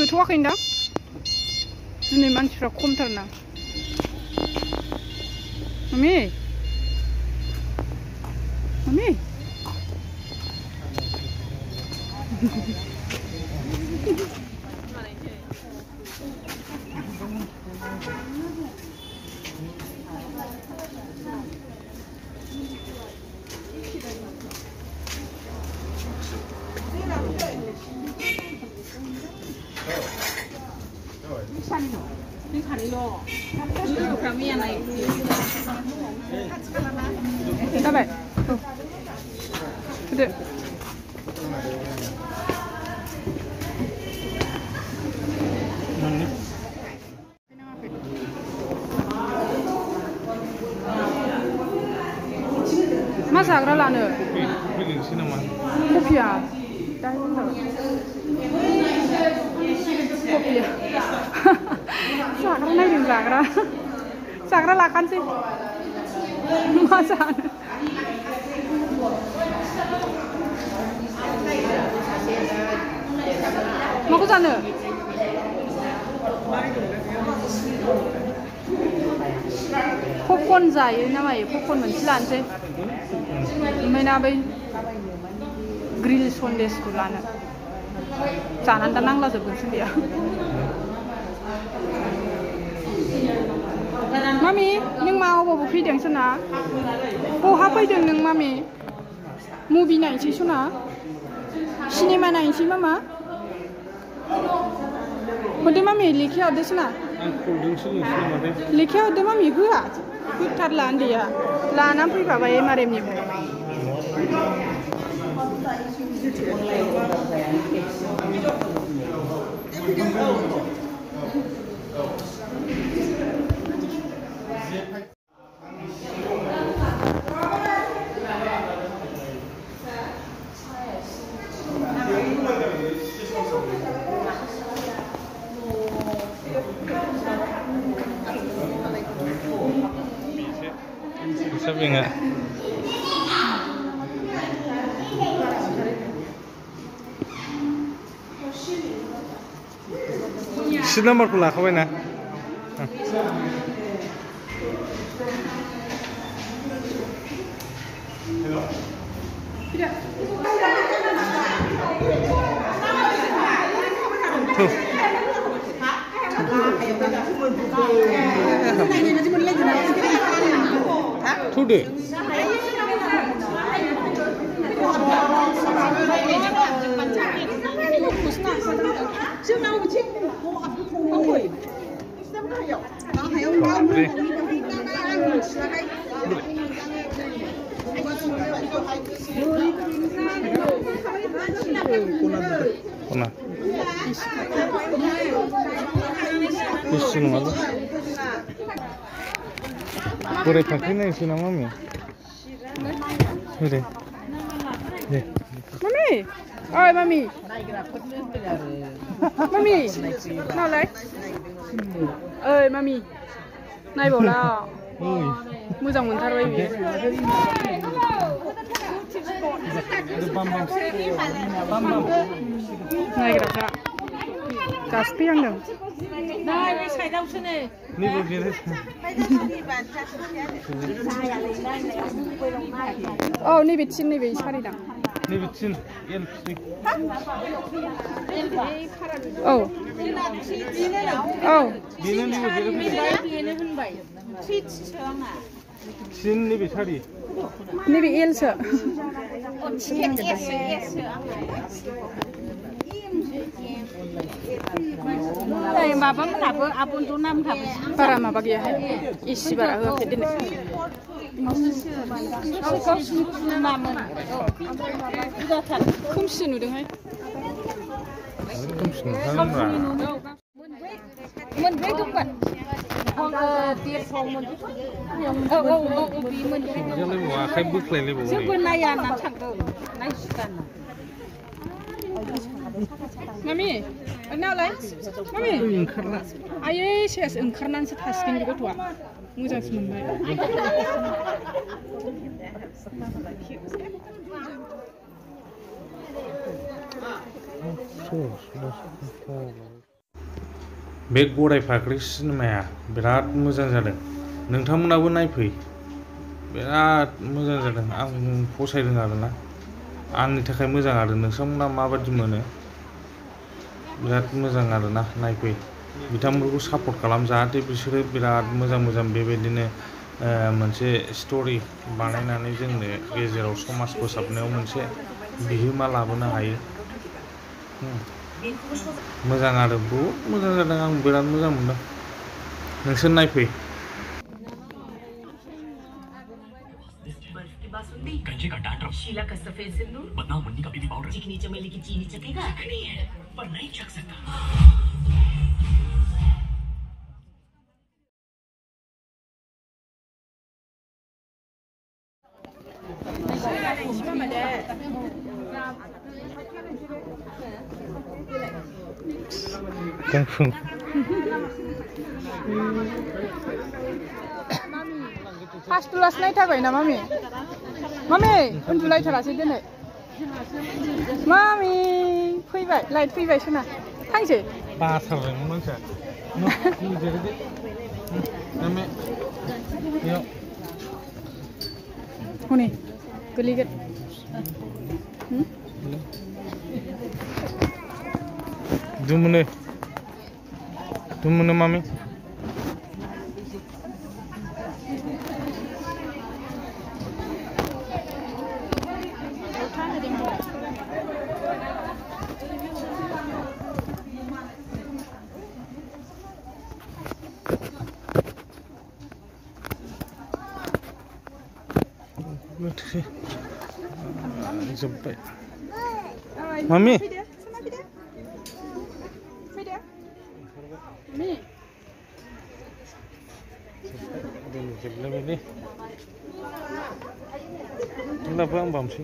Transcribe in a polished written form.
सोथ'वाखैदां दिनै मानसिफ्रा खमथारना mummy mummy Dapat. Ada. मा जाग्रा लानो? Kopi nama. Kopiया? Kopiया. Zaग्रा नायदों जाग्रा लाखानोसै मा जानो माखौ जानो पपकर्न जायो ना मायो पपकर्न मोनसे लानोसै ओमफ्राय ना बै ग्रिल सन्देसखौ लानो जानानै दा नांलाजोबगोनसो बेया Mami, neng mau bawa video sana? Oh, apa itu neng mami? Movie naik sih sana? Cinema naik sih mama? Kode mami likhya ada sana? Likhya ada mami gua? Kutar lan dia, lan apa iba bayar marem ni? Sabi nga. Seat number ko lakawin na. Today. Kona. Pusing malu. Boleh pakai nih sih mami. Udah. Deh. Mami, oi mami. Mami, nào lấy. Ơi mami. Này bảo là mua dòng muốn thay vậy nhỉ? Này cái đó. Cà phê ăn được. Đây, đi xài đâu xin nè. Ni bộ gì đấy? Oh, ni bitchin ni bi 살이다. Ni bitchin, yen. Oh. Oh. Bina ni bộ gì đấy? Bina hơn 7. Thịt trơn à? Chin ni bị sari. Ni bi ilsa. Đây mà vẫn là bữa abon tu năm thập. Para mà bagi ya. Isi bara hơ ke din. Có mà mình. Udah thật. Không xin được hay. Không xin không ra. Mình biết đúng vậy. Không tiền phòng mình. Vì mình. Giờ lấy bộ khai bước lên lấy bộ. Chứ bên này à nằm thẳng đâu. Này cần. Mami, nào lấy. Mami. Ayo, ses ओंखारनानैसो थासिगोन बे गथ'आ. मोजांसो मोनबाय. बे गराय फाख्रि सिनेमाया बिराद मोजां जादों नोंथांमोनाबो नायफै बिराद मोजां जादों आं फसायदों आरोना आंनि थाखाय मोजां आरो नोंथांमोना माबादि मोनो बिराद मोजां आरोना नायफै बिथांमोनखौ सापर्ट खालाम जाहाथे बिसोरो बिराद मोजां मोजां बेबायदिनो मोनसे स्ट'रि बानायनानै जोंनो गेजेराव समाज फोसाबनायाव मोनसे बिहोमा लाबोनो हायो मोजां आरो बहुद मोजां जादों आं बिराद मोजां मोनदों नोंसोर नायफै गंजे का डैंड्रफ, शीला का सफेद सिंदूर, बदनाम मुन्नी का बेबी पाउडर, चिकनी चमेली की चीनी चखेगा, चिकनी है पर नहीं चख सकता। फार्स्ट क्लास नायथारबाय ना मामि मामि उन्दुलायथारासै दिनै मामि फैबाय लाइट फैबाय सोना थांसै बाथारबायमोन मानसिया हनै गोलैगोन दुमोनो मामि जोब्बाय मामि जोबलायबाय दे होनब्लाबो आं बामसै